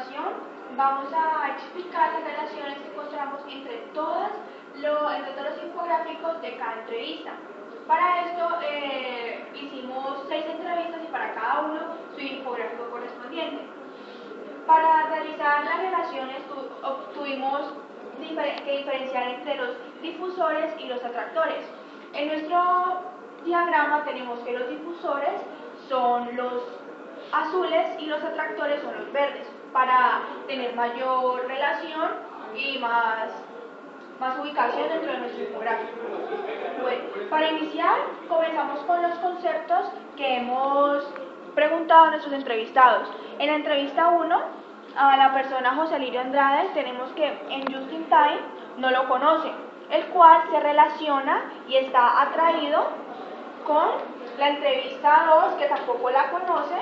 continuación vamos a explicar las relaciones que encontramos entre todos los infográficos de cada entrevista. Para esto hicimos 6 entrevistas y para cada uno su infográfico correspondiente. Para realizar las relaciones tuvimos que diferenciar entre los difusores y los atractores. En nuestro diagrama tenemos que los difusores son los azules y los atractores son los verdes, para tener mayor relación y más ubicación dentro de nuestro infográfico. Bueno, para iniciar comenzamos con los conceptos que hemos preguntado a nuestros entrevistados. En la entrevista 1, a la persona José Lirio Andrade, tenemos que en Just in Time no lo conoce, el cual se relaciona y está atraído con la entrevista 2, que tampoco la conoce.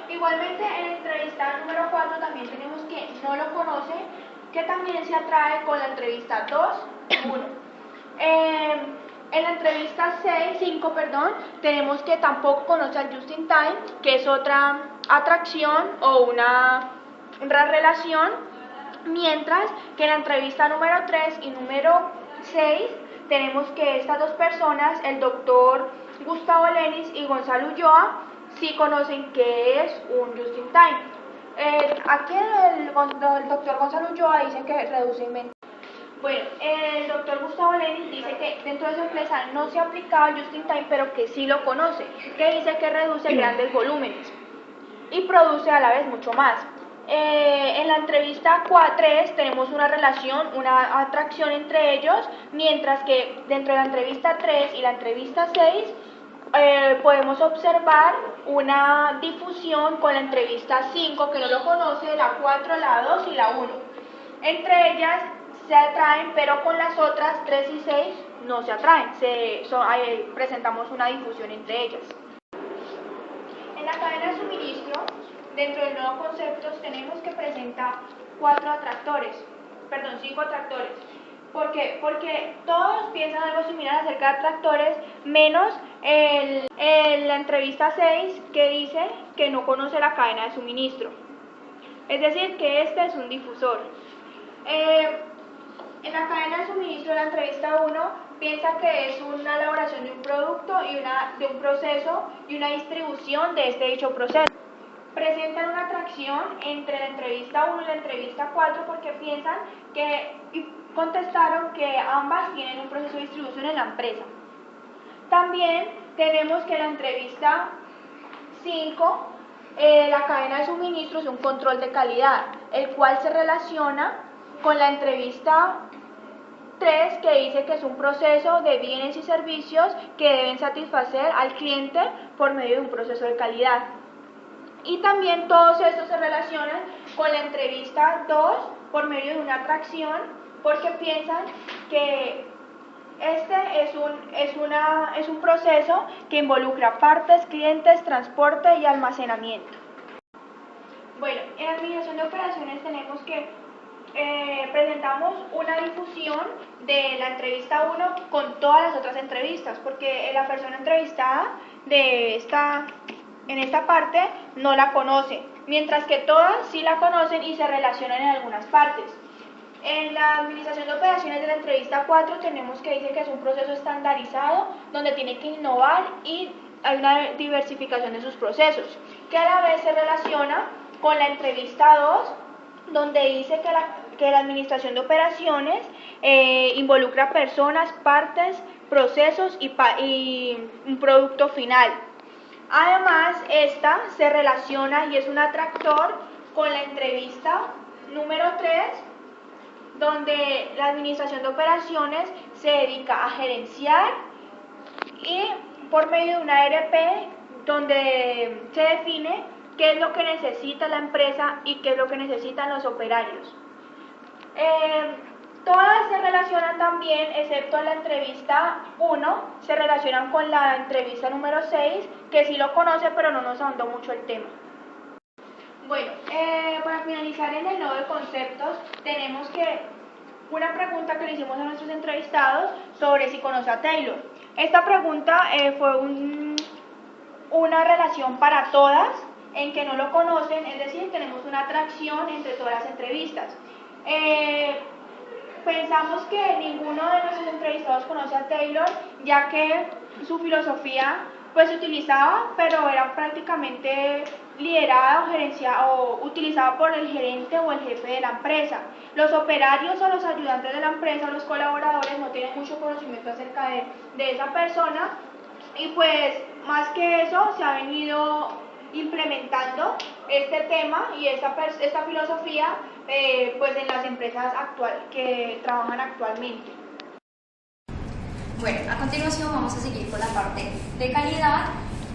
Igualmente en la entrevista número 4 también tenemos que no lo conoce, que también se atrae con la entrevista 2, 1. En la entrevista 5, tenemos que tampoco conoce al Just in Time, que es otra atracción o una relación, mientras que en la entrevista número 3 y número 6 tenemos que estas dos personas, el doctor Gustavo Lenis y Gonzalo Ulloa, sí conocen qué es un Just in Time. Aquí el doctor Gonzalo Ulloa dice que reduce inventario. Bueno, el doctor Gustavo Lenis dice que dentro de su empresa no se ha aplicado el Just in Time, pero que sí lo conoce, que dice que reduce grandes volúmenes y produce a la vez mucho más. En la entrevista 3 tenemos una relación, una atracción entre ellos, mientras que dentro de la entrevista 3 y la entrevista 6 podemos observar una difusión con la entrevista 5, que no lo conoce, la 4, la 2 y la 1. Entre ellas se atraen, pero con las otras 3 y 6 no se atraen, presentamos una difusión entre ellas. En la cadena de suministro, dentro de nuevos conceptos, tenemos que presentar 5 atractores. ¿Por qué? Porque todos piensan algo similar acerca de atractores, menos la entrevista 6, que dice que no conoce la cadena de suministro. Es decir, que este es un difusor. En la cadena de suministro, la entrevista 1 piensa que es una elaboración de un producto y de un proceso y una distribución de este dicho proceso. Presentan una atracción entre la entrevista 1 y la entrevista 4 porque piensan y contestaron que ambas tienen un proceso de distribución en la empresa. También tenemos que la entrevista 5, la cadena de suministro es un control de calidad, el cual se relaciona con la entrevista 3, que dice que es un proceso de bienes y servicios que deben satisfacer al cliente por medio de un proceso de calidad. Y también todos estos se relacionan con la entrevista 2 por medio de una atracción, porque piensan que este es un proceso que involucra partes, clientes, transporte y almacenamiento. Bueno, en administración de operaciones tenemos que presentamos una difusión de la entrevista 1 con todas las otras entrevistas, porque la persona entrevistada en esta parte no la conoce, mientras que todas sí la conocen y se relacionan en algunas partes. En la administración de operaciones de la entrevista 4 tenemos que dice que es un proceso estandarizado donde tiene que innovar y hay una diversificación de sus procesos, que a la vez se relaciona con la entrevista 2, donde dice que la administración de operaciones involucra personas, partes, procesos y un producto final. Además, esta se relaciona y es un atractor con la entrevista número 3, donde la administración de operaciones se dedica a gerenciar y por medio de una ERP, donde se define qué es lo que necesita la empresa y qué es lo que necesitan los operarios. Todas se relacionan también, excepto la entrevista 1, se relacionan con la entrevista número 6, que sí lo conoce, pero no nos ahondó mucho el tema. Bueno, para finalizar en el nodo de conceptos, tenemos una pregunta que le hicimos a nuestros entrevistados sobre si conoce a Taylor. Esta pregunta fue una relación para todas en que no lo conocen, es decir, tenemos una atracción entre todas las entrevistas. Pensamos que ninguno de nuestros entrevistados conoce a Taylor, ya que su filosofía pues se utilizaba, pero era prácticamente liderada o gerenciada o utilizada por el gerente o el jefe de la empresa. Los operarios o los ayudantes de la empresa, los colaboradores, no tienen mucho conocimiento acerca de esa persona, y pues más que eso se ha venido implementando este tema y esta filosofía pues en las empresas que trabajan actualmente. Bueno, a continuación vamos a seguir con la parte de calidad,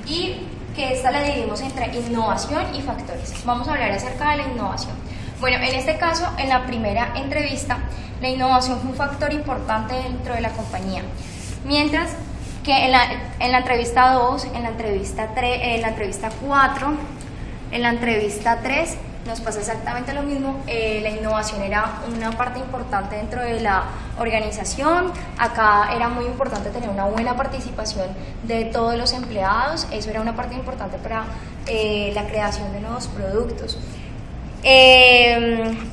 y que esta la dividimos entre innovación y factores. Vamos a hablar acerca de la innovación. Bueno, en este caso, en la primera entrevista, la innovación fue un factor importante dentro de la compañía, mientras que en la entrevista 2, en la entrevista 3, en la entrevista 4, en la entrevista 3 nos pasa exactamente lo mismo. La innovación era una parte importante dentro de la organización. Acá era muy importante tener una buena participación de todos los empleados. Eso era una parte importante para la creación de nuevos productos.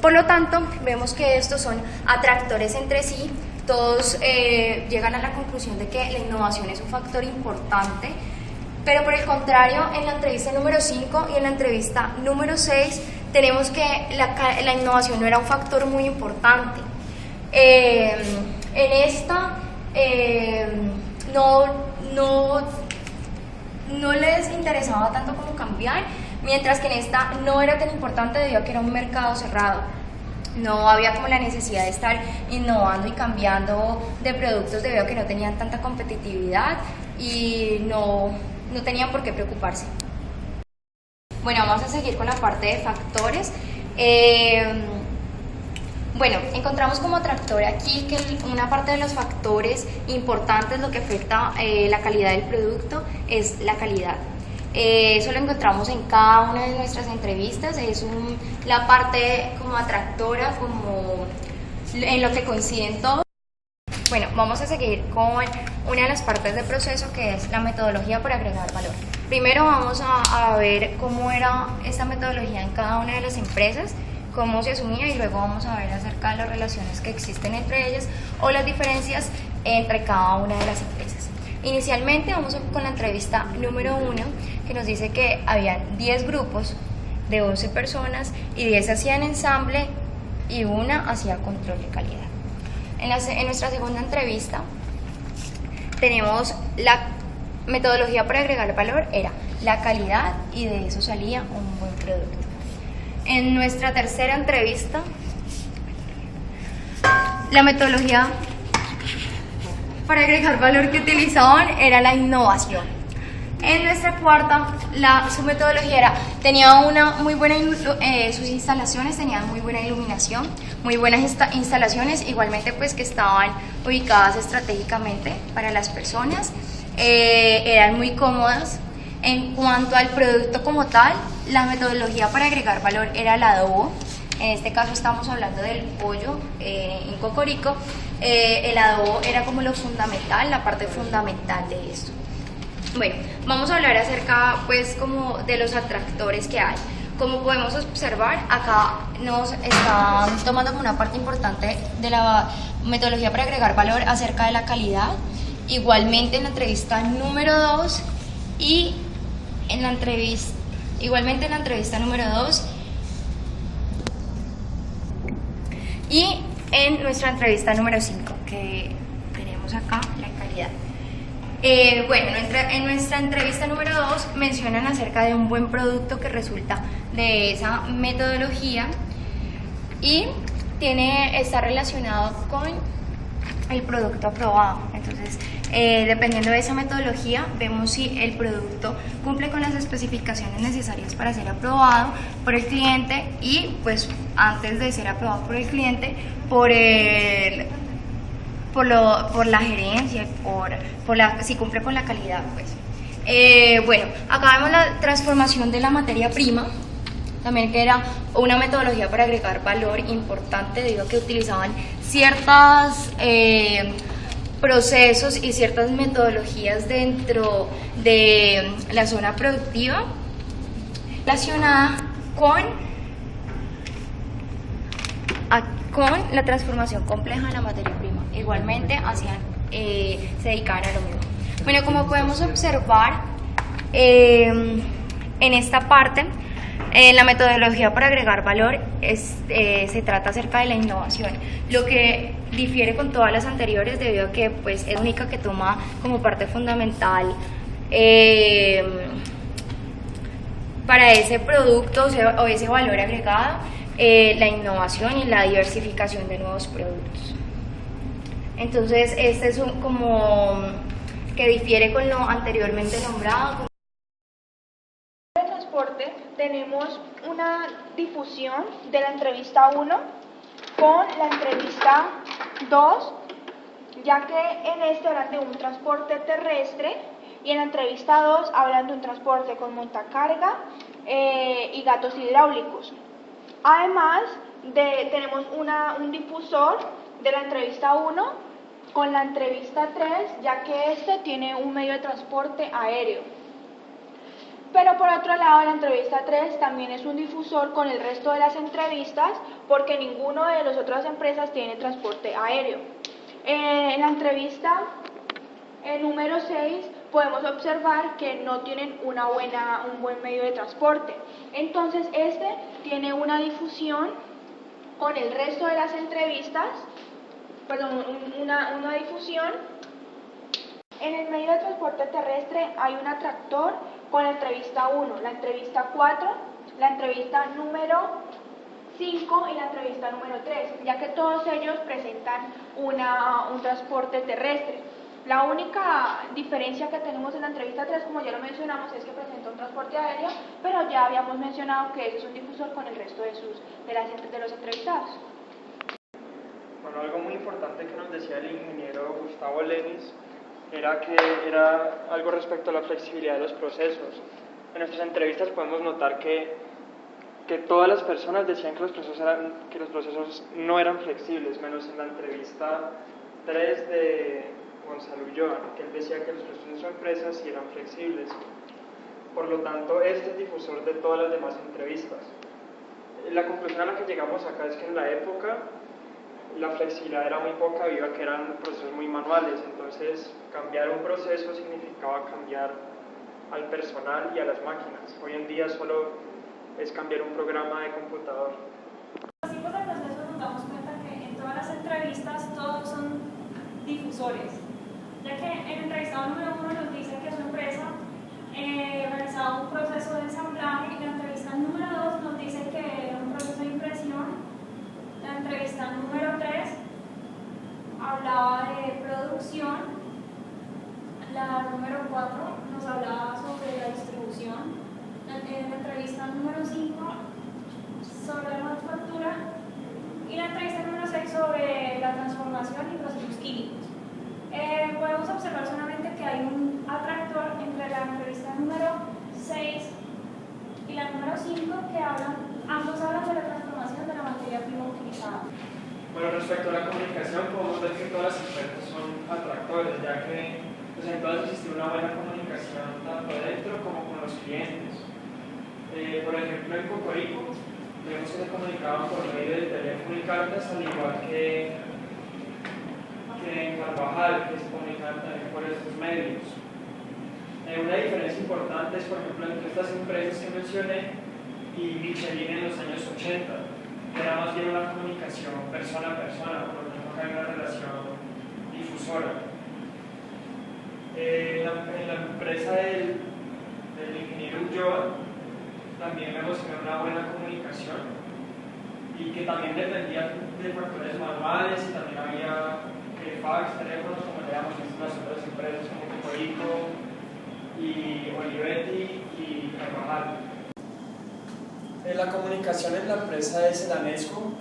Por lo tanto, vemos que estos son atractores entre sí. Todos llegan a la conclusión de que la innovación es un factor importante, pero por el contrario, en la entrevista número 5 y en la entrevista número 6 tenemos que la innovación no era un factor muy importante. En esta no les interesaba tanto como cambiar, mientras que en esta no era tan importante debido a que era un mercado cerrado. No había como la necesidad de estar innovando y cambiando de productos debido a que no tenían tanta competitividad y no tenían por qué preocuparse. Bueno, vamos a seguir con la parte de factores. Bueno, encontramos como atractor aquí que una parte de los factores importantes, lo que afecta la calidad del producto, es la calidad. Eso lo encontramos en cada una de nuestras entrevistas. Es la parte como atractora, como en lo que coinciden todos. Bueno, vamos a seguir con una de las partes del proceso, que es la metodología para agregar valor. Primero vamos a ver cómo era esta metodología en cada una de las empresas, cómo se asumía, y luego vamos a ver acerca de las relaciones que existen entre ellas o las diferencias entre cada una de las empresas. Inicialmente vamos con la entrevista número 1, que nos dice que habían 10 grupos de 11 personas y 10 hacían ensamble y una hacía control de calidad. En nuestra segunda entrevista tenemos la metodología para agregar valor, era la calidad, y de eso salía un buen producto. En nuestra tercera entrevista, la metodología para agregar valor que utilizaban era la innovación. En nuestra cuarta, su metodología tenía una muy buena, sus instalaciones tenían muy buena iluminación, muy buenas instalaciones, igualmente pues que estaban ubicadas estratégicamente para las personas, eran muy cómodas. En cuanto al producto como tal, la metodología para agregar valor era el adobo. En este caso estamos hablando del pollo en Cocorico. El adobo era como lo fundamental, la parte fundamental de esto. Bueno, vamos a hablar acerca pues como de los atractores que hay. Como podemos observar, acá nos están tomando como una parte importante de la metodología para agregar valor acerca de la calidad. Igualmente en la entrevista número 2 y igualmente en la entrevista número 2 y en nuestra entrevista número 5, que tenemos acá la calidad. Bueno, en nuestra entrevista número 2 mencionan acerca de un buen producto que resulta de esa metodología y está relacionado con el producto aprobado. Entonces, dependiendo de esa metodología, vemos si el producto cumple con las especificaciones necesarias para ser aprobado por el cliente y, pues, antes de ser aprobado por el cliente, por la gerencia, si cumple con la calidad, pues. Bueno, acá vemos la transformación de la materia prima, también que era una metodología para agregar valor importante debido a que utilizaban ciertos procesos y ciertas metodologías dentro de la zona productiva. relacionada con la transformación compleja de la materia prima. Igualmente se dedicaban a lo mismo. Bueno, como podemos observar en esta parte, la metodología para agregar valor se trata acerca de la innovación, lo que difiere con todas las anteriores debido a que pues, es la única que toma como parte fundamental para ese producto o ese valor agregado la innovación y la diversificación de nuevos productos. Entonces, este es como que difiere con lo anteriormente nombrado. En transporte tenemos una difusión de la entrevista 1 con la entrevista 2, ya que en este hablan de un transporte terrestre y en la entrevista 2 hablan de un transporte con montacarga y gatos hidráulicos. Además, tenemos un difusor de la entrevista 1 con la entrevista 3, ya que este tiene un medio de transporte aéreo. Pero por otro lado, la entrevista 3 también es un difusor con el resto de las entrevistas, porque ninguno de las otras empresas tiene transporte aéreo. En la entrevista número 6 podemos observar que no tienen un buen medio de transporte. Entonces, este tiene una difusión con el resto de las entrevistas, una difusión. En el medio de transporte terrestre hay un tractor con la entrevista 1, la entrevista 4, la entrevista número 5 y la entrevista número 3, ya que todos ellos presentan un transporte terrestre. La única diferencia que tenemos en la entrevista 3, como ya lo mencionamos, es que presenta un transporte aéreo, pero ya habíamos mencionado que ese es un difusor con el resto de los entrevistados. Bueno, algo muy importante que nos decía el ingeniero Gustavo Lenis era algo respecto a la flexibilidad de los procesos. En nuestras entrevistas podemos notar que todas las personas decían que los procesos no eran flexibles, menos en la entrevista 3 de Gonzalo Ulloa, que él decía que los procesos de su empresa sí eran flexibles. Por lo tanto, este es difusor de todas las demás entrevistas. La conclusión a la que llegamos acá es que en la época la flexibilidad era muy poca debido a que eran procesos muy manuales, entonces cambiar un proceso significaba cambiar al personal y a las máquinas. Hoy en día solo es cambiar un programa de computador. Los tipos de procesos nos damos cuenta que en todas las entrevistas todos son difusores, ya que el entrevistado número 1 nos dice que su empresa realizaba un proceso de ensamblaje y la entrevista número 2 nos dice que era un proceso de impresión. La entrevista número 3 hablaba de producción, la número 4 nos hablaba sobre la distribución, la entrevista número 5 sobre la manufactura y la entrevista número 6 sobre la transformación y procesos químicos. Podemos observar solamente que hay un atractor entre la entrevista número 6 y la número 5 que ambos hablan de la transformación de la materia prima utilizada. Bueno, respecto a la comunicación, podemos ver que todas las empresas son atractores, ya que pues, en todas existe una buena comunicación tanto dentro como con los clientes. Por ejemplo, en Cocorico, vemos que se comunicaban por medio de teléfono y cartas, al igual que en Carvajal, que se comunicaban también por estos medios. Una diferencia importante es, por ejemplo, entre estas empresas que mencioné y Michelin en los años 80, que era más bien una comunicación persona a persona, por lo tanto hay una relación difusora. En la empresa del ingeniero Ulloa también vemos que era una buena comunicación y que también dependía de factores manuales y también había fax, teléfonos, como le llamamos en las otras empresas como Cocorico y Olivetti y Carvajal. La comunicación en la empresa de Selanesco,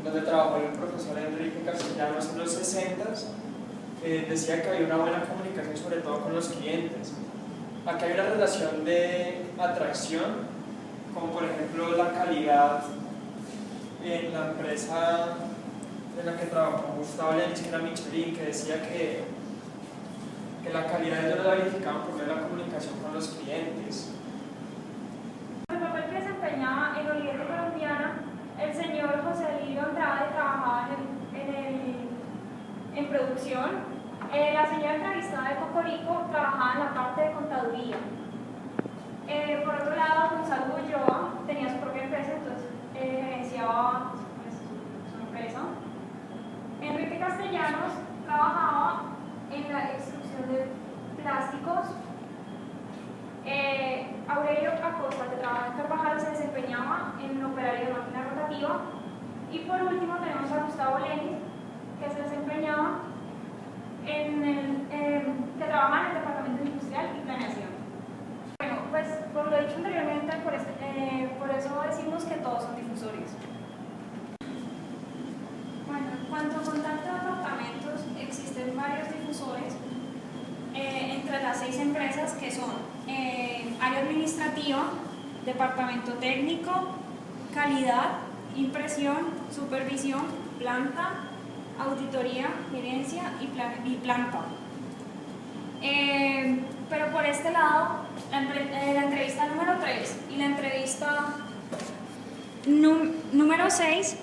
donde trabajó el profesor Enrique Castellanos en los 60s, decía que había una buena comunicación sobre todo con los clientes. Acá hay una relación de atracción, como por ejemplo la calidad en la empresa en la que trabajó Gustavo Lenis, que era Michelin, que decía que la calidad ellos la verificaban por medio de la comunicación con los clientes. desempeñaba en Olivetti Colombiana, el señor José Lirio Andrade trabajaba en producción. La señora entrevistada de Cocorico trabajaba en la parte de contaduría. Por otro lado, Gonzalo Ulloa tenía su propia empresa, entonces gerenciaba pues, su empresa. Enrique Castellanos trabajaba en la extrusión de plásticos. Aurelio Acosta, que trabajaba en Carvajal, se desempeñaba en operario de máquina rotativa. Y por último tenemos a Gustavo Lenis, que se desempeñaba que trabajaba en el departamento industrial y planeación. Bueno, pues por lo dicho anteriormente, por eso decimos que todos son difusores. Bueno, en cuanto a contacto de apartamentos, existen varios difusores entre las 6 empresas que son área administrativa, departamento técnico, calidad, impresión, supervisión, planta, auditoría, gerencia y planta. Pero por este lado, la entrevista número 3 y la entrevista número 6,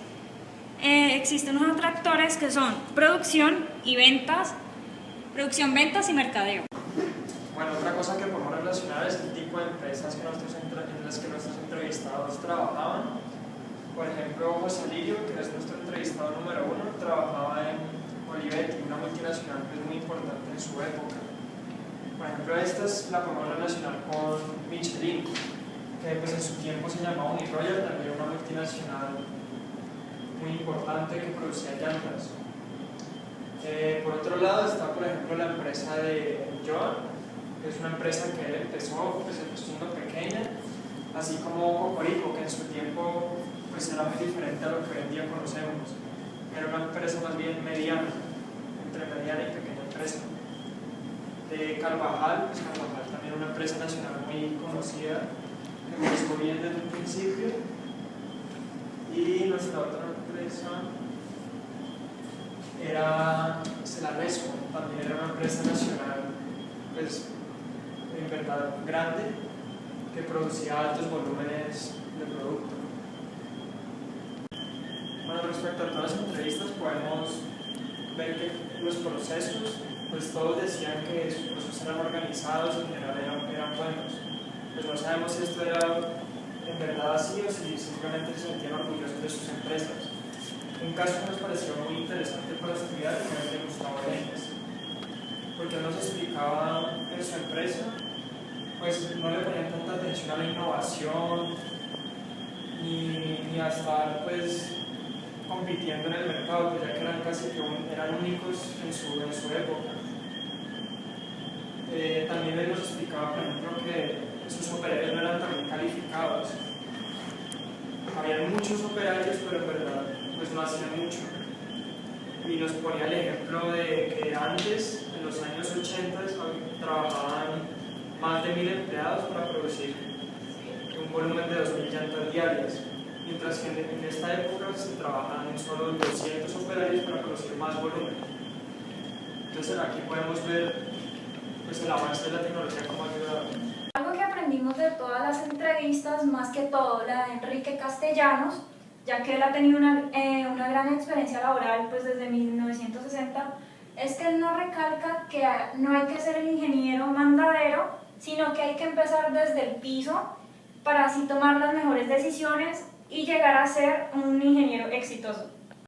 existen unos atractores que son producción y ventas, producción, ventas y mercadeo. Bueno, otra cosa que podemos relacionar es el tipo de empresas en las que nuestros entrevistados trabajaban. Por ejemplo, José Lirio, que es nuestro entrevistado número 1, trabajaba en Olivetti, una multinacional que es muy importante en su época. Por ejemplo, esta la podemos relacionar con Michelin, que pues, en su tiempo se llamaba Uniroyal, también una multinacional muy importante que producía llantas. Por otro lado está, por ejemplo, la empresa de Joan, que es una empresa que él empezó siendo pequeña, así como Cocorico, que en su tiempo pues era muy diferente a lo que hoy en día conocemos. Era una empresa más bien mediana, entre mediana y pequeña empresa. De Carvajal, pues Carvajal también una empresa nacional muy conocida, que comenzó bien desde un principio. Y nuestra otra empresa era Celaresco, también era una empresa nacional, pues en verdad grande, que producía altos volúmenes de producto. Bueno, respecto a todas las entrevistas podemos ver que los procesos, pues todos decían que sus procesos eran organizados y en general eran buenos. Pues no sabemos si esto era en verdad así o si simplemente se sentían orgullosos de sus empresas. Un caso que nos pareció muy interesante para estudiar fue el de Gustavo Lenis, porque él nos explicaba que su empresa pues no le ponían tanta atención a la innovación ni a estar pues compitiendo en el mercado, pues, ya que eran casi que eran únicos en su época. También él nos explicaba, por ejemplo, que sus operarios no eran tan bien calificados. Había muchos operarios, pero en verdad pues no hacían mucho. Y nos ponía el ejemplo de que antes, en los años 80, trabajaban más de 1000 empleados para producir un volumen de 2000 llantas diarias, mientras que en esta época se trabajan solo 200 operarios para producir más volumen. Entonces aquí podemos ver pues, el avance de la tecnología como ha ayudado. Algo que aprendimos de todas las entrevistas, más que todo la de Enrique Castellanos, ya que él ha tenido una gran experiencia laboral pues, desde 1960, es que él nos recalca que no hay que ser el ingeniero mandadero, sino que hay que empezar desde el piso para así tomar las mejores decisiones y llegar a ser un ingeniero exitoso.